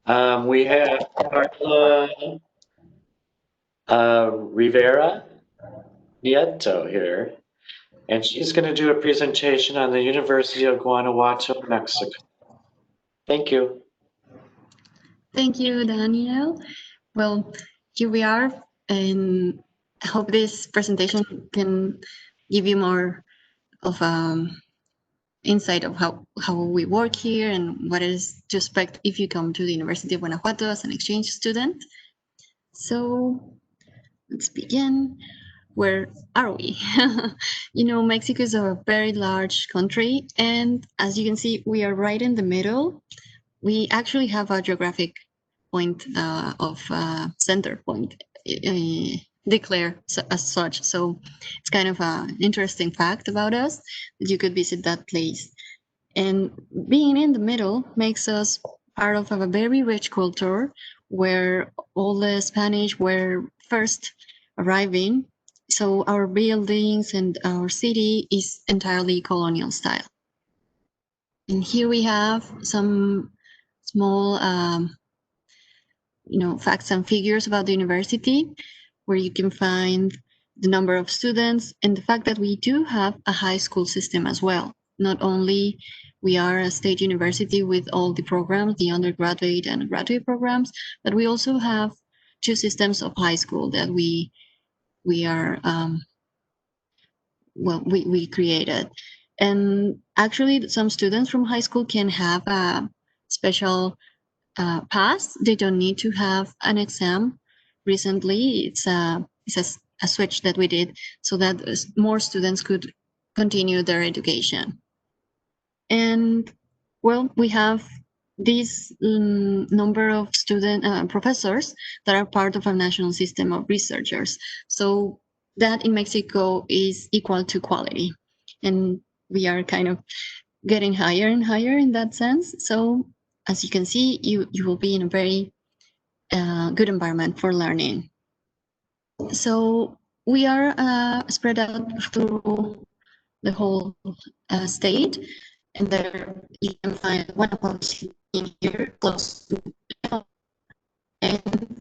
We have Carla Rivera Nieto here, and she's going to do a presentation on the University of Guanajuato, Mexico. Thank you. Thank you, Daniel. Well, here we are, and I hope this presentation can give you more of insight of how we work here and what is to expect if you come to the University of Guanajuato as an exchange student. So let's begin. Where are we? Mexico is a very large country, and as you can see, we are right in the middle. We actually have a geographic point of center point declared as such. So it's kind of an interesting fact about us that you could visit that place. And being in the middle makes us part of a very rich culture where all the Spanish were first arriving. So our buildings and our city is entirely colonial style. And here we have some small facts and figures about the university, where you can find the number of students and the fact that we do have a high school system as well. Not only we are a state university with all the programs, the undergraduate and graduate programs, but we also have two systems of high school that we are we created. And actually, some students from high school can have a special pass. They don't need to have an exam. Recently, it's a switch that we did so that more students could continue their education. And well, we have this number of student professors that are part of a national system of researchers. So that in Mexico is equal to quality, and we are kind of getting higher and higher in that sense. So as you can see, you will be in a very good environment for learning. So we are spread out through the whole state, and there you can find one of us in here close to and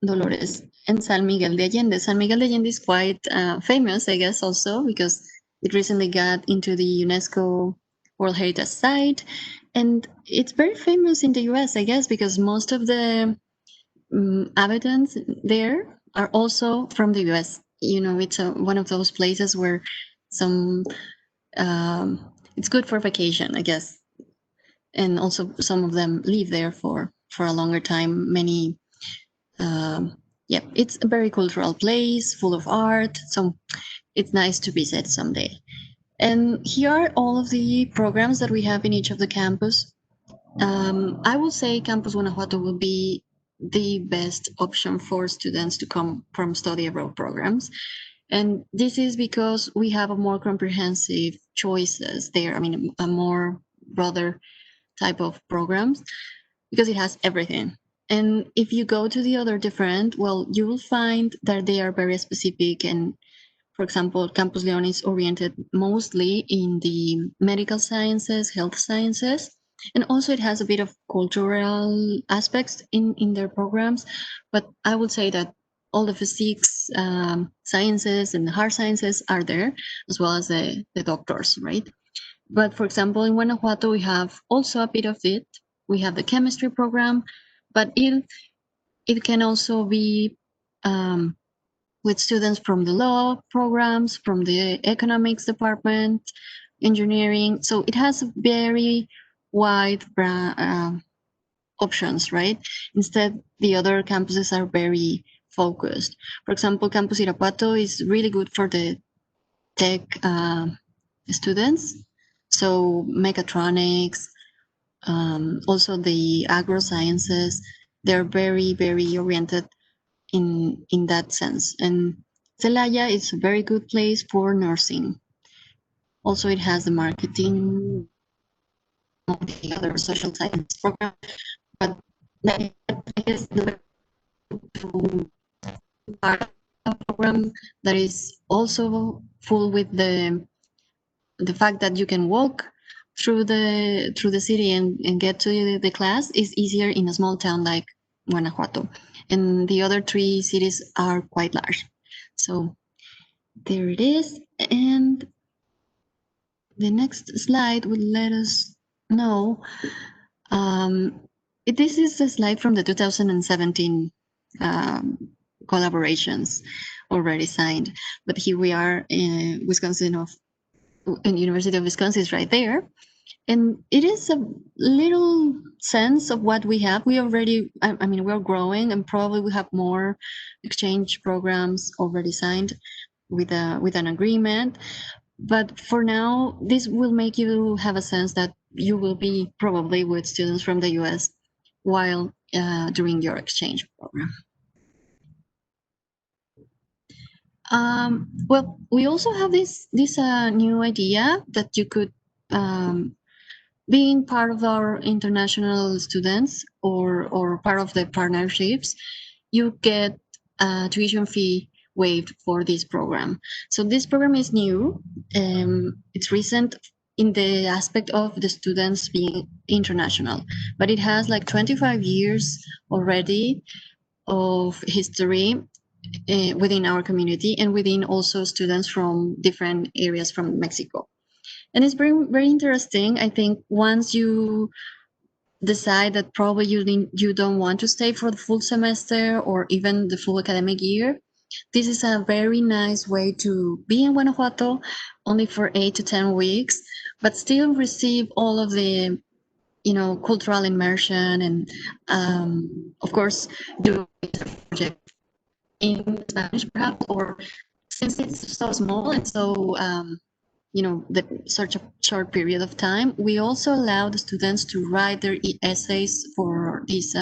Dolores and San Miguel de Allende. San Miguel de Allende is quite famous, I guess, also because it recently got into the UNESCO World Heritage Site, and it's very famous in the US, I guess, because most of the inhabitants there are also from the US. It's one of those places where some it's good for vacation, I guess, and also some of them live there for a longer time. Many, it's a very cultural place, full of art. So it's nice to visit someday. And here are all of the programs that we have in each of the campus. I will say Campus Guanajuato will be the best option for students to come from study abroad programs. And this is because we have a more comprehensive choices there. I mean, a more broader type of programs because it has everything. And if you go to the other different, well, you will find that they are very specific. And for example, Campus Leon is oriented mostly in the medical sciences, health sciences, and also it has a bit of cultural aspects in their programs. But I would say that all the physics, sciences, and the hard sciences are there, as well as the doctors, right? But for example, in Guanajuato, we have also a bit of it. We have the chemistry program, but it can also be with students from the law programs, from the economics department, engineering. So it has very wide options, right? Instead, the other campuses are very focused. For example, Campus Irapuato is really good for the tech students. So mechatronics, also the agro sciences, they're very, very oriented in that sense. And Celaya is a very good place for nursing. Also, it has the marketing, the other social science program, but I guess the part of the program that is also full with the fact that you can walk through the city and get to the class is easier in a small town like Guanajuato, and the other three cities are quite large. So there it is, and the next slide will let us know. This is a slide from the 2017 um, collaborations already signed, but here we are in Wisconsin in University of Wisconsin is right there. And it is a little sense of what we have. We already, I mean, we're growing, and probably we have more exchange programs already signed with an agreement. But for now, this will make you have a sense that you will be probably with students from the US while during your exchange program. Well, we also have this new idea that you could, being part of our international students or part of the partnerships, you get a tuition fee waived for this program. So this program is new. It's recent in the aspect of the students being international, but it has like 25 years already of history within our community and within also students from different areas from Mexico. And it's very, very interesting. I think once you decide that probably you don't want to stay for the full semester or even the full academic year, this is a very nice way to be in Guanajuato only for 8 to 10 weeks, but still receive all of the cultural immersion and of course do a project in Spanish perhaps, or since it's so small and so the such a short period of time, we also allow the students to write their essays for this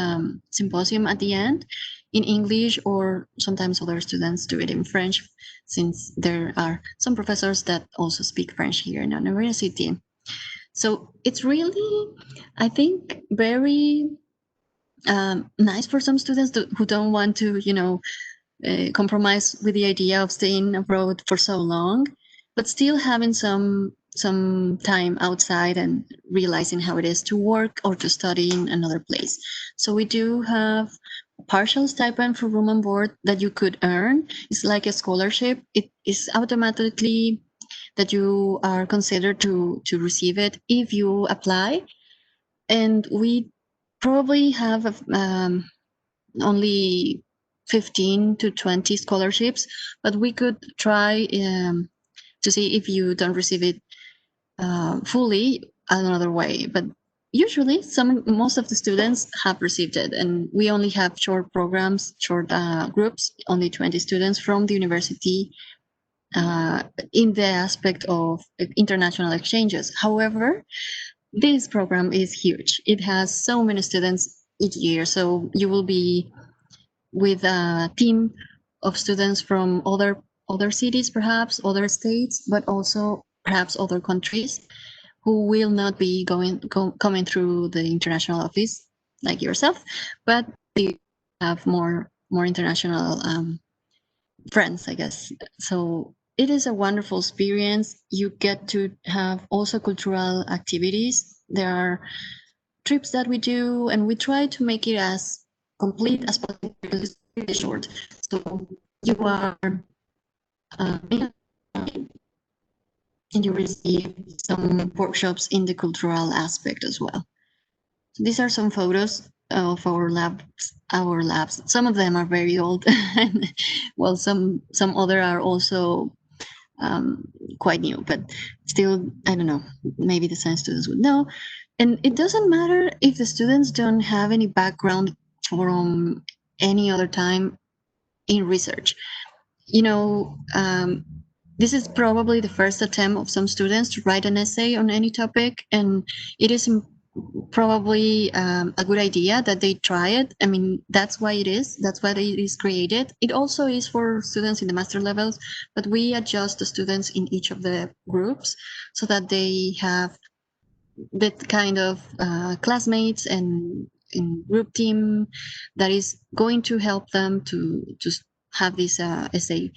symposium at the end in English, or sometimes other students do it in French, since there are some professors that also speak French here in our university. So it's really, I think, very nice for some students who don't want to, compromise with the idea of staying abroad for so long, but still having some time outside and realizing how it is to work or to study in another place. So we do have a partial stipend for room and board that you could earn. It's like a scholarship. It is automatically that you are considered to receive it if you apply. And we probably have only 15 to 20 scholarships, but we could try to see if you don't receive it fully another way. But usually most of the students have received it, and we only have short programs, short groups, only 20 students from the university in the aspect of international exchanges. However, this program is huge. It has so many students each year, so you will be with a team of students from other cities, perhaps other states, but also perhaps other countries who will not be coming through the international office like yourself, but they have more international friends, I guess. So it is a wonderful experience. You get to have also cultural activities. There are trips that we do, and we try to make it as complete as possible because it's really short. So you are and you receive some workshops in the cultural aspect as well. So these are some photos of our labs. Our labs. Some of them are very old, well, some other are also quite new, but still, I don't know. Maybe the science students would know. And it doesn't matter if the students don't have any background from any other time in research. This is probably the first attempt of some students to write an essay on any topic, and it is probably a good idea that they try it. I mean, that's why it is. That's why it is created. It also is for students in the master levels, but we adjust the students in each of the groups so that they have that kind of classmates and group team that is going to help them to have this essay.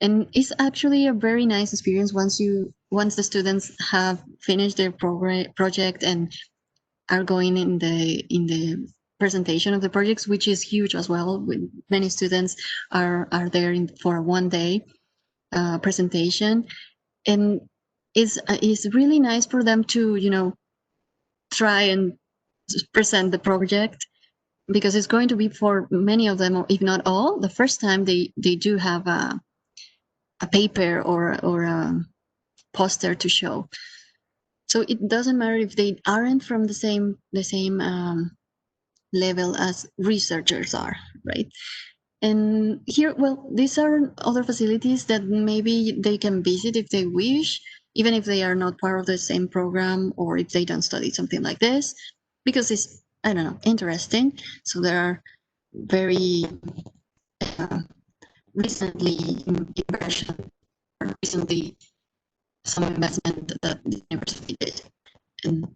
And it's actually a very nice experience once you once the students have finished their project and are going in the presentation of the projects, which is huge as well. With many students are there for a 1 day presentation, and it's really nice for them to try and present the project, because it's going to be for many of them, or if not all, the first time they do have a paper or a poster to show. So it doesn't matter if they aren't from the same level as researchers are, right? And here, well, these are other facilities that maybe they can visit if they wish, even if they are not part of the same program, or if they don't study something like this, because it's, I don't know, interesting. So there are very uh, recently inversion, or recently some investment that the university did, and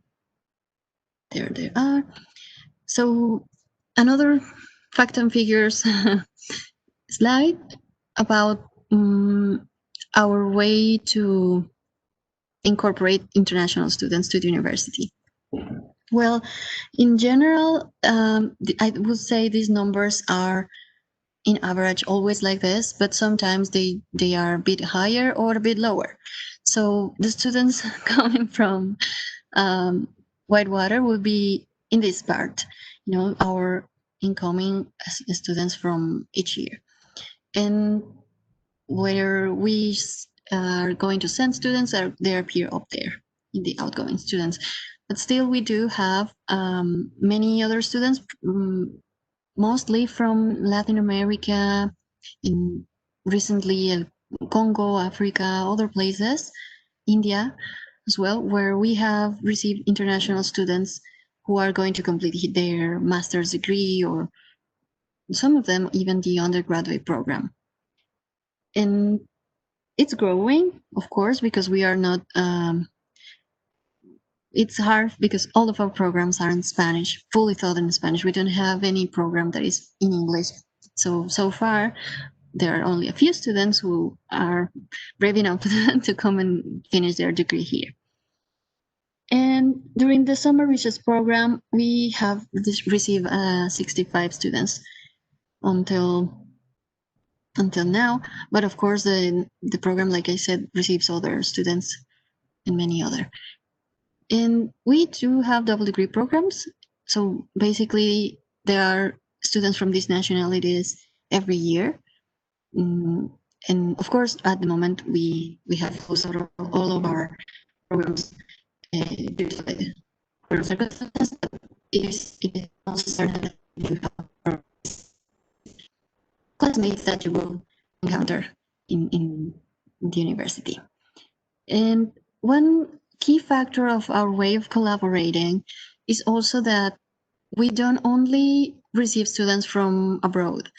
there they are. So another fact and figures slide about our way to incorporate international students to the university. Well, in general, I would say these numbers are in average always like this, but sometimes they are a bit higher or a bit lower. So the students coming from Whitewater will be in this part, our incoming students from each year. And where we are going to send students, they appear up there in the outgoing students. But still, we do have many other students, mostly from Latin America, in recently Congo, Africa, other places, India as well, where we have received international students who are going to complete their master's degree, or some of them even the undergraduate program. And it's growing, of course, because we are not it's hard because all of our programs are in Spanish, fully taught in Spanish. We don't have any program that is in English. So far there are only a few students who are brave enough to come and finish their degree here. And during the summer research program, we have received 65 students until now. But of course, the program, like I said, receives other students and many other. And we do have double degree programs. So basically, there are students from these nationalities every year. And of course, at the moment, we have closed all of our programs due to the current circumstances. But it is also certain that you have classmates that you will encounter in the university. And one key factor of our way of collaborating is also that we don't only receive students from abroad.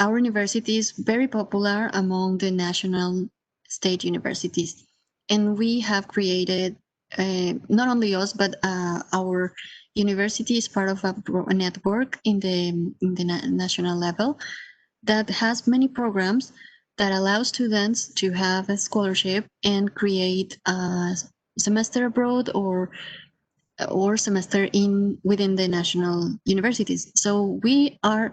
Our university is very popular among the national state universities, and we have created, not only us, but our university is part of a network in the national level that has many programs that allow students to have a scholarship and create a semester abroad, or semester within the national universities. So we are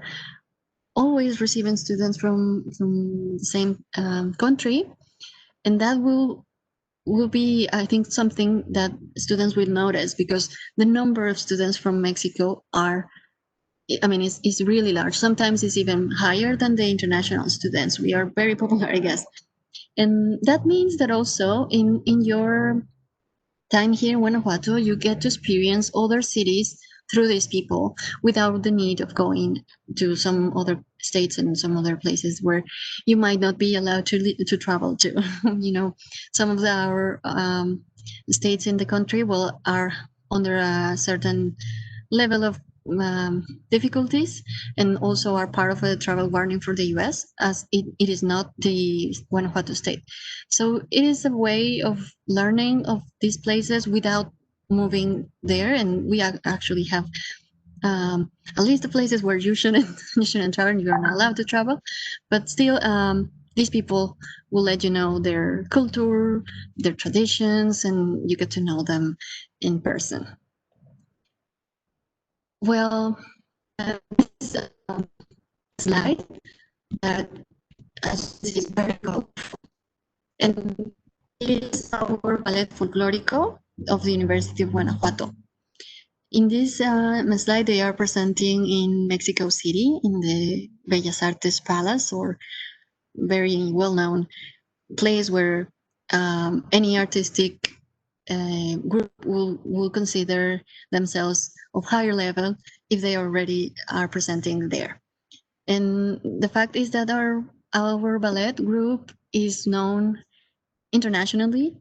always receiving students from the same country, and that will be, I think, something that students will notice, because the number of students from Mexico is really large. Sometimes it's even higher than the international students. We are very popular, I guess. And that means that also in your time here in Guanajuato, you get to experience other cities through these people without the need of going to some other states and some other places where you might not be allowed to travel to. Some of our states in the country are under a certain level of difficulties, and also are part of a travel warning for the US, as it is not the Guanajuato state. So it is a way of learning of these places without moving there, and we actually have at least the places where you shouldn't travel, and you are not allowed to travel, but still these people will let you know their culture, their traditions, and you get to know them in person. Well, this slide that is very colorful, and it is our ballet folklorico of the University of Guanajuato. In this slide, they are presenting in Mexico City in the Bellas Artes Palace, or very well-known place where any artistic group will consider themselves of higher level if they already are presenting there. And the fact is that our ballet group is known internationally,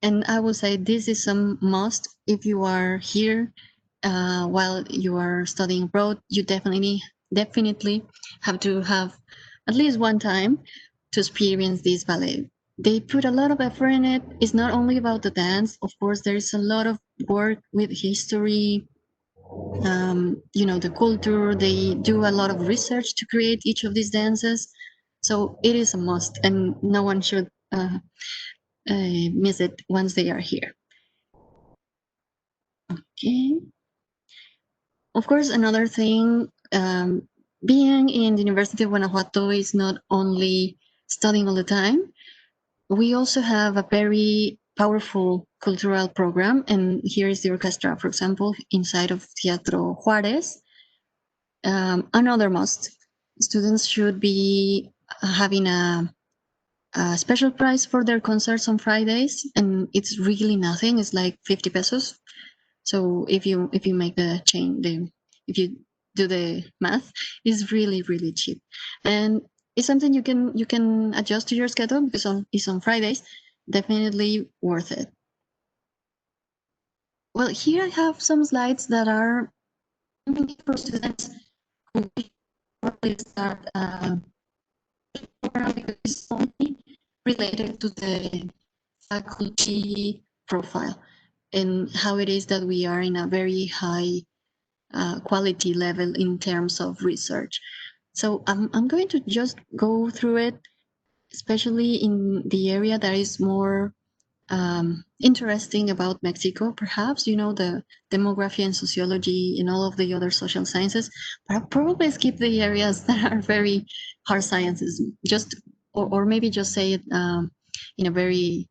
and I will say this is a must if you are here while you are studying abroad. You definitely have to have at least one time to experience this ballet. They put a lot of effort in it. It's not only about the dance. Of course, there is a lot of work with history, the culture. They do a lot of research to create each of these dances. So it is a must, and no one should miss it once they are here. Okay. Of course, another thing, being in the University of Guanajuato is not only studying all the time. We also have a very powerful cultural program, and here is the orchestra, for example, inside of Teatro Juárez. Another must. Students should be having a special price for their concerts on Fridays, and it's really nothing. It's like 50 pesos. So if you make the if you do the math, it's really cheap, and it's something you can adjust to your schedule because it's on Fridays. Definitely worth it. Well, here I have some slides that are for students who probably start because it's only related to the faculty profile and how it is that we are in a very high quality level in terms of research. So I'm going to just go through it, especially in the area that is more interesting about Mexico, perhaps, the demography and sociology and all of the other social sciences, but I'll probably skip the areas that are very hard sciences, or maybe just say it in a very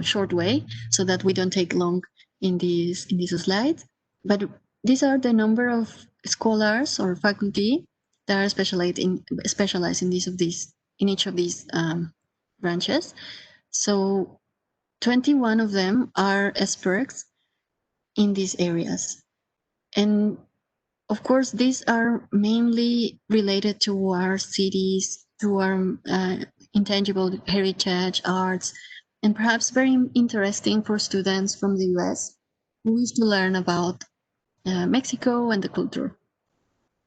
short way so that we don't take long in these slides. But these are the number of scholars or faculty that are specialized in each of these branches. So 21 of them are experts in these areas. And of course, these are mainly related to our cities, to our intangible heritage, arts, and perhaps very interesting for students from the US who wish to learn about Mexico and the culture.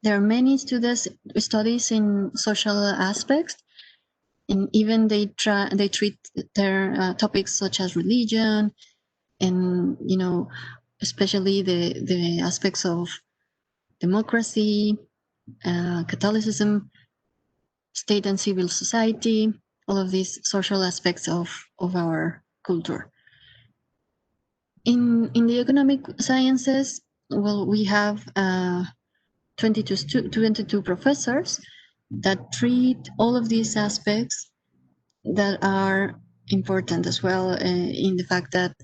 There are many studies in social aspects, and even they treat their topics such as religion, and especially the aspects of democracy, Catholicism, state and civil society, all of these social aspects of our culture. In the economic sciences, well, we have 22 professors that treat all of these aspects that are important as well, in the fact that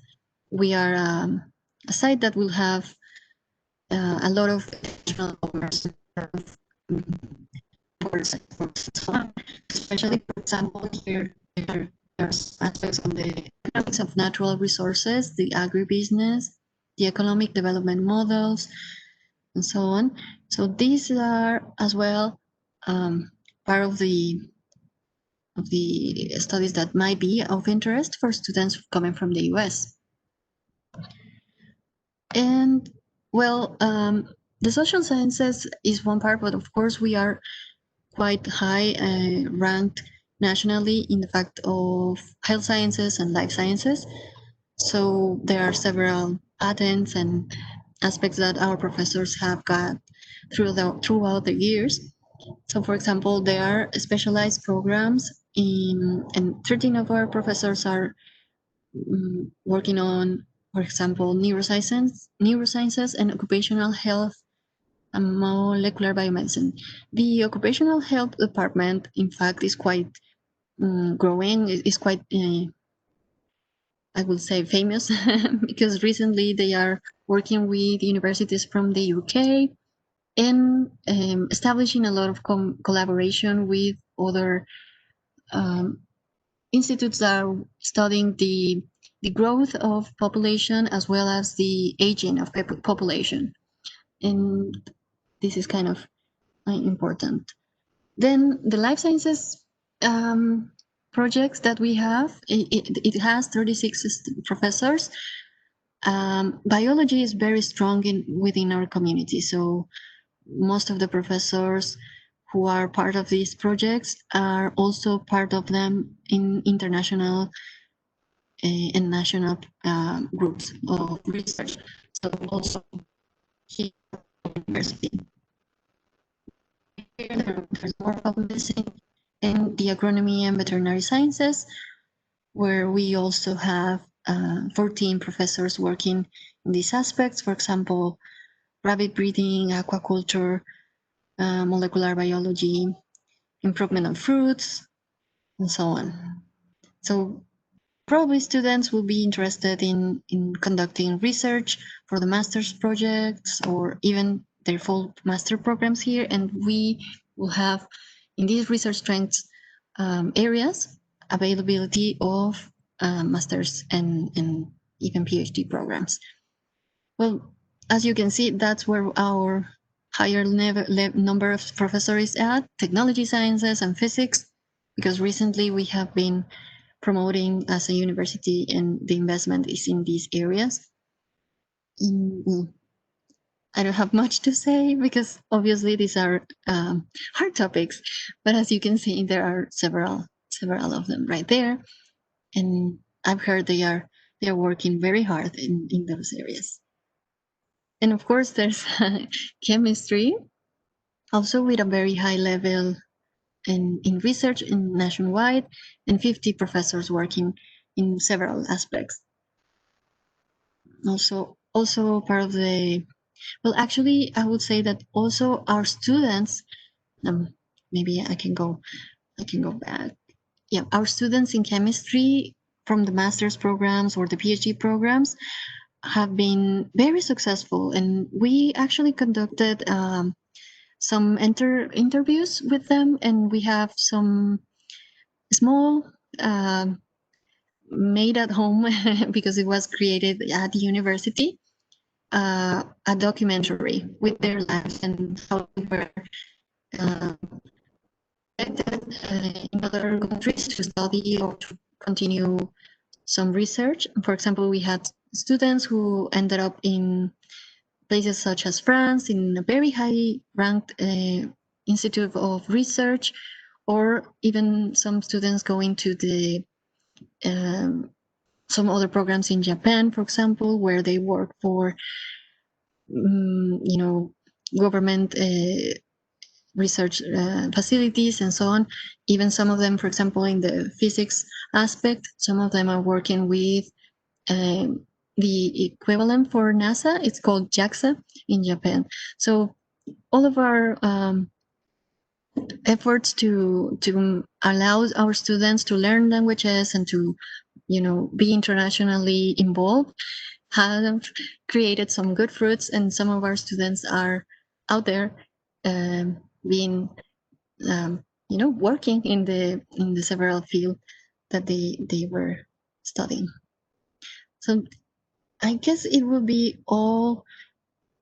we are a site that will have a lot of additional commerce, especially, for example, here there's aspects on the economics of natural resources, the agribusiness, the economic development models, and so on. So these are as well part of the studies that might be of interest for students coming from the US. And well, the social sciences is one part, but of course we are quite high ranked nationally in the fact of health sciences and life sciences. So there are several patents and aspects that our professors have got throughout the years. So, for example, there are specialized programs and 13 of our professors are working on, for example, neurosciences and occupational health and molecular biomedicine. The occupational health department, in fact, is quite growing. Is quite, I would say, famous because recently they are working with universities from the UK and establishing a lot of collaboration with other um, institutes that are studying the growth of population as well as the aging of population, and this is kind of important. Then the life sciences projects that we have, it has 36 professors. Biology is very strong within our community, so most of the professors who are part of these projects are also part of them in international and national groups of research. So also here at the university, there's more of medicine and the agronomy and veterinary sciences, where we also have 14 professors working in these aspects. For example, rabbit breeding, aquaculture, molecular biology, improvement of fruits, and so on. So probably students will be interested in conducting research for the master's projects or even their full master programs here. And we will have in these research strengths areas availability of master's and even PhD programs. Well, as you can see, that's where our higher number of professors is at, technology sciences and physics, because recently we have been promoting as a university and the investment is in these areas. I don't have much to say because obviously these are hard topics, but as you can see, there are several of them right there, and I've heard they are working very hard in those areas. And of course, there's chemistry, also with a very high level in research in nationwide, and 50 professors working in several aspects. Also part of the, well, actually, I would say that also our students, maybe I can go back. Yeah, our students in chemistry from the master's programs or the PhD programs have been very successful, and we actually conducted some interviews with them, and we have some small made at home because it was created at the university, a documentary with their lives and how they were uh, in other countries to study or to continue some research. For example, we had students who ended up in places such as France, in a very high ranked institute of research, or even some students going to the some other programs in Japan, for example, where they work for government research facilities and so on. Even some of them, for example, in the physics aspect, some of them are working with the equivalent for NASA. It's called JAXA in Japan. So all of our efforts to allow our students to learn languages and to be internationally involved have created some good fruits, and some of our students are out there being working in the several field that they were studying. So I guess it will be all.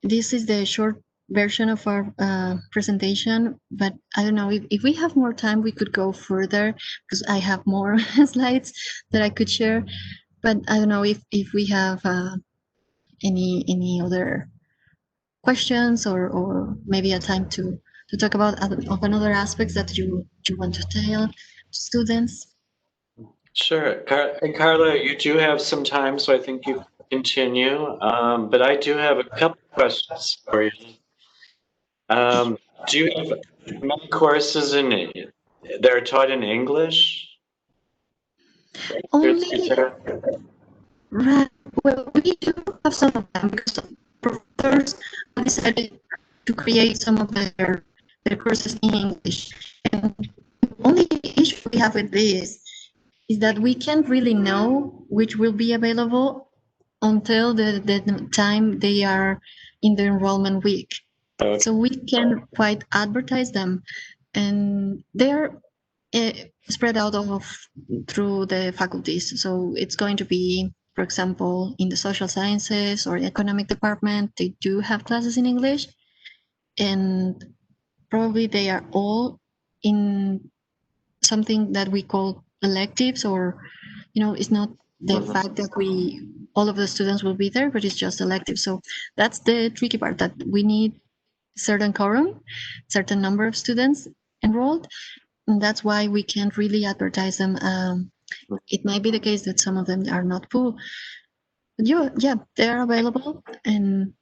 This is the short version of our presentation, but I don't know if we have more time, we could go further because I have more slides that I could share. But I don't know if we have any other questions or maybe a time to talk about of another aspects that you want to tell students. Sure. And Carla, you do have some time, so I think you can continue. But I do have a couple questions for you. Um, do you have many courses they're taught in English? Only right. Well, we do have some of them because some professors have decided to create some of their courses in English. And the only issue we have with this is that we can't really know which will be available until the time they are in the enrollment week. Okay. So we can quite advertise them, and they're spread out of through the faculties. So it's going to be, for example, in the social sciences or the economic department, they do have classes in English, and probably they are all in something that we call electives, or it's not the Mhm. fact that we all of the students will be there, but it's just elective. So that's the tricky part, that we need certain quorum, certain number of students enrolled, and that's why we can't really advertise them. It might be the case that some of them are not full, but yeah, they're available and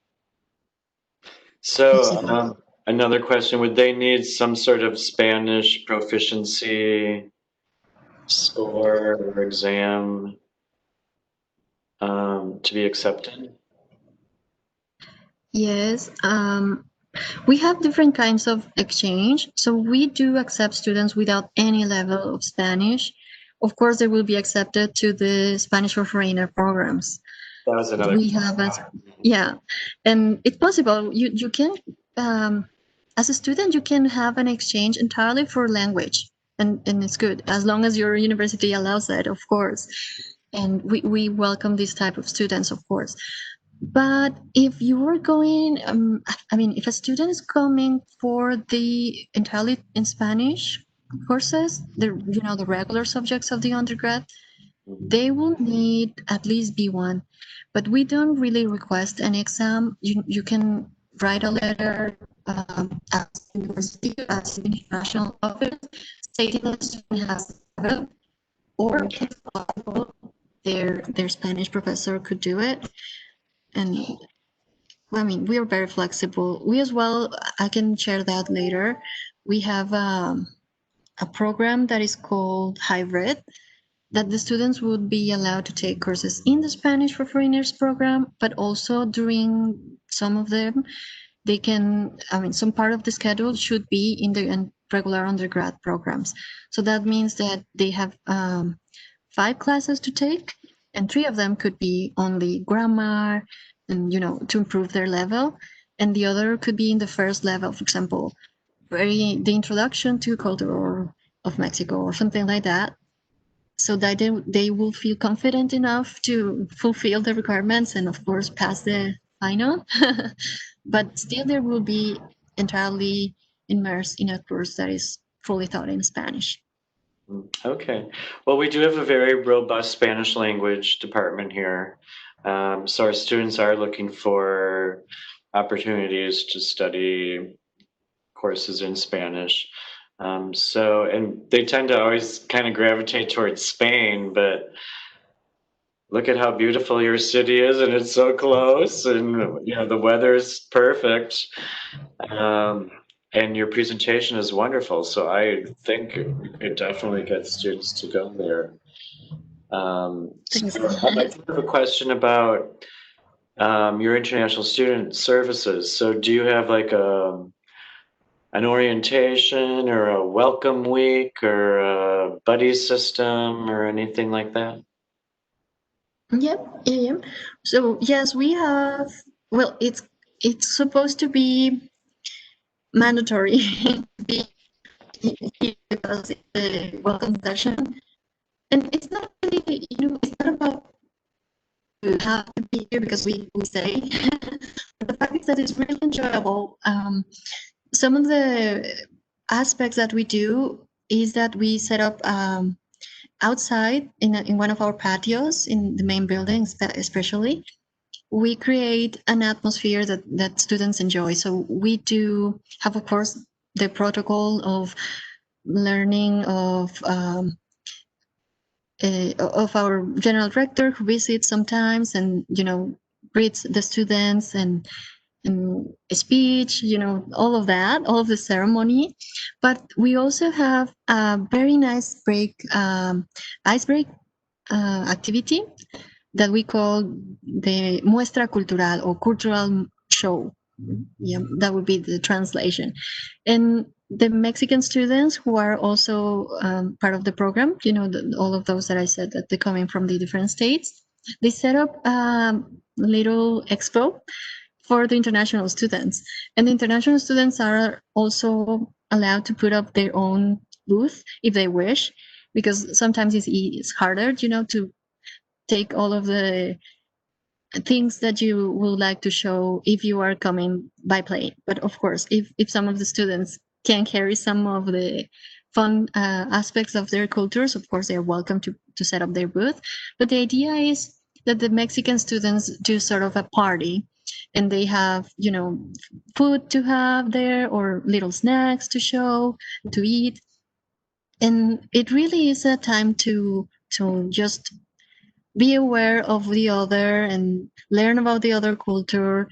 So, possible. another question, would they need some sort of Spanish proficiency score or exam to be accepted? Yes, we have different kinds of exchange. So we do accept students without any level of Spanish. Of course, they will be accepted to the Spanish for Foreigner programs. That was another. We have as yeah, and it's possible you can as a student you can have an exchange entirely for language, and it's good as long as your university allows that, of course. And we welcome this type of students, of course. But if you are going, I mean, if a student is coming for the entirely in Spanish courses, the regular subjects of the undergrad, they will need at least B1. But we don't really request an exam. You can write a letter at the university, at the international office, stating that the student has level, or if possible, their Spanish professor could do it. And I mean, we are very flexible. We as well, I can share that later. We have a program that is called hybrid, that the students would be allowed to take courses in the Spanish for Foreigners program, but also during some of them, they can, I mean, some part of the schedule should be in the regular undergrad programs. So that means that they have 5 classes to take, and 3 of them could be only grammar and, to improve their level. And the other could be in the first level, for example, the introduction to culture of Mexico or something like that, so that they will feel confident enough to fulfill the requirements and of course pass the final. But still they will be entirely immersed in a course that is fully taught in Spanish. Okay. Well, we do have a very robust Spanish language department here. So our students are looking for opportunities to study courses in Spanish. And they tend to always kind of gravitate towards Spain, but look at how beautiful your city is, and it's so close, and the weather's perfect. Um, and your presentation is wonderful, so I think you could definitely get students to go there. Thanks. So I do have a question about your international student services. So do you have like an orientation or a welcome week or a buddy system or anything like that? Yep, yeah. So yes, we have. Well, it's supposed to be mandatory to be here because it's a welcome session, and it's not really, it's not about to have to be here because we say. But the fact is that it's really enjoyable. Some of the aspects that we do is that we set up outside in one of our patios in the main buildings, especially. We create an atmosphere that students enjoy. So we do have, of course, the protocol of learning of our general director, who visits sometimes and greets the students, a speech, all of that, all of the ceremony. But we also have a very nice ice break activity that we call the muestra cultural or cultural show. Yeah, that would be the translation. And the Mexican students who are also part of the program, all of those that I said that they're coming from the different states, they set up a little expo for the international students. And the international students are also allowed to put up their own booth if they wish, because sometimes it's harder, to take all of the things that you would like to show if you are coming by plane. But of course, if some of the students can carry some of the fun aspects of their cultures, of course, they're welcome to set up their booth. But the idea is that the Mexican students do sort of a party, and they have, food to have there or little snacks to show, to eat. And it really is a time to just be aware of the other and learn about the other culture,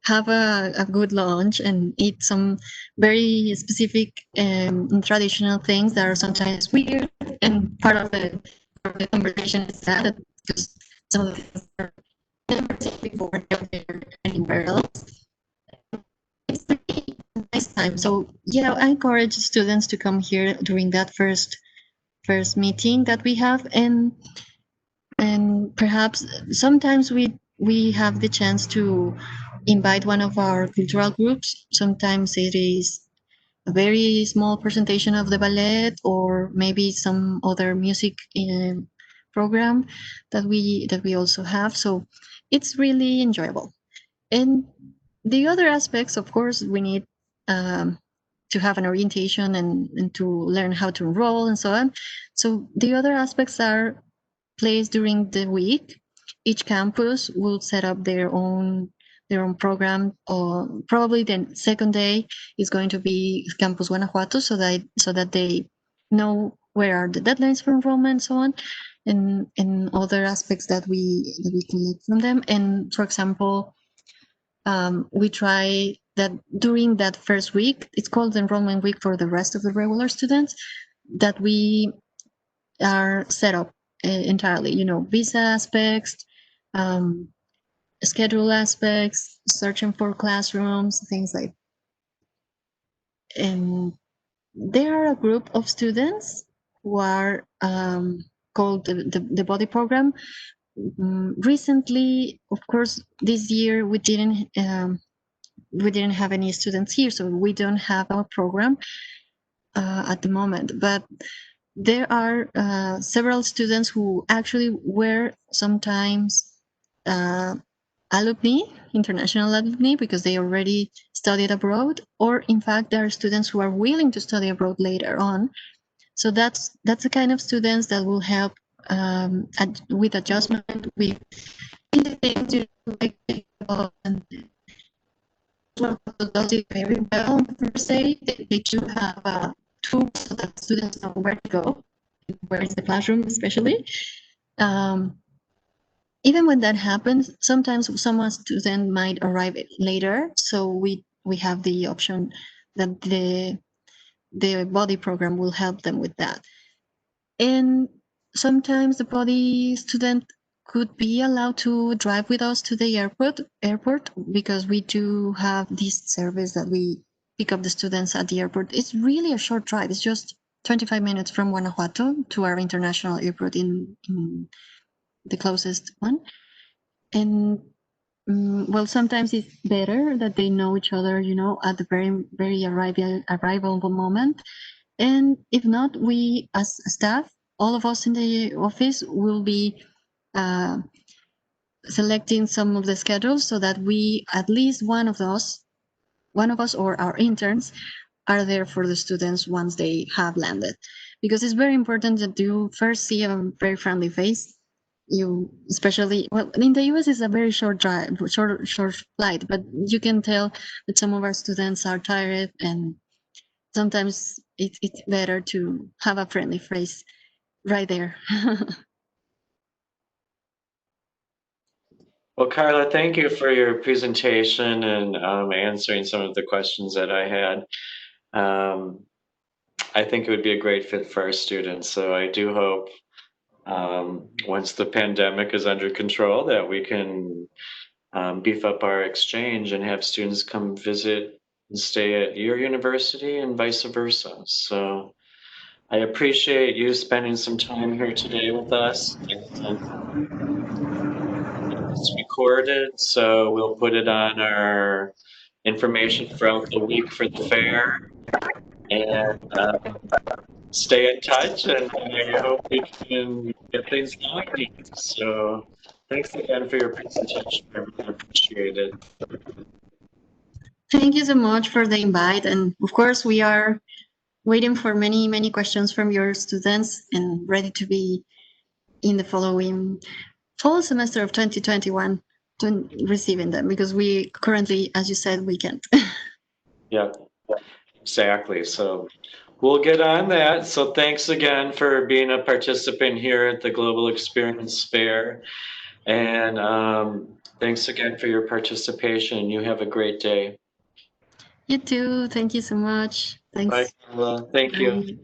have a good lunch, and eat some very specific and traditional things that are sometimes weird. And part of the conversation is that because some of the things are never seen before out there anywhere else. It's really a nice time. So yeah, I encourage students to come here during that first meeting that we have. And perhaps sometimes we have the chance to invite one of our cultural groups. Sometimes it is a very small presentation of the ballet, or maybe some other music program that we also have. So it's really enjoyable. And the other aspects, of course, we need um, to have an orientation and to learn how to enroll and so on. So the other aspects are placed during the week. Each campus will set up their own program. Or probably the second day is going to be Campus Guanajuato, so that they know where are the deadlines for enrollment and so on, and other aspects that we collect from them. And for example, we try that during that first week, it's called the enrollment week for the rest of the regular students, that we are set up entirely, visa aspects, um, schedule aspects, searching for classrooms, things like. And there are a group of students who are called the body program. Recently, of course, this year we didn't have any students here, so we don't have a program at the moment. But there are several students who actually were sometimes uh, alumni, international alumni, because they already studied abroad, or in fact, there are students who are willing to study abroad later on. So that's the kind of students that will help with adjustment, with things like and does it very well per se. They do have tools so that students know where to go, where is the classroom, especially. Um, Even when that happens, sometimes some student might arrive later, so we have the option that the body program will help them with that. And sometimes the body student could be allowed to drive with us to the airport, because we do have this service that we pick up the students at the airport. It's really a short drive. It's just 25 minutes from Guanajuato to our international airport in the closest one. And well, sometimes it's better that they know each other, at the very, very arrival moment. And if not, we as staff, all of us in the office, will be uh, selecting some of the schedules so that we, at least one of us or our interns, are there for the students once they have landed. Because it's very important that you first see a very friendly face. You especially, well, in the US it's a very short drive, short flight, but you can tell that some of our students are tired, and sometimes it's better to have a friendly face right there. Well, Carla, thank you for your presentation and answering some of the questions that I had. Um, I think it would be a great fit for our students. So I do hope once the pandemic is under control that we can beef up our exchange and have students come visit and stay at your university and vice versa. So I appreciate you spending some time here today with us. And it's recorded, so we'll put it on our information throughout the week for the fair. And stay in touch, and I hope we can get things going. So thanks again for your presentation. I really appreciate it. Thank you so much for the invite. And of course, we are waiting for many, many questions from your students and ready to be in the following fall semester of 2021 to receiving them because we currently, as you said, we can't. Yeah, exactly. So we'll get on that. So thanks again for being a participant here at the Global Experience Fair. And thanks again for your participation. You have a great day. You too. Thank you so much. Bye, Thanks. Carla. Thank you. Bye.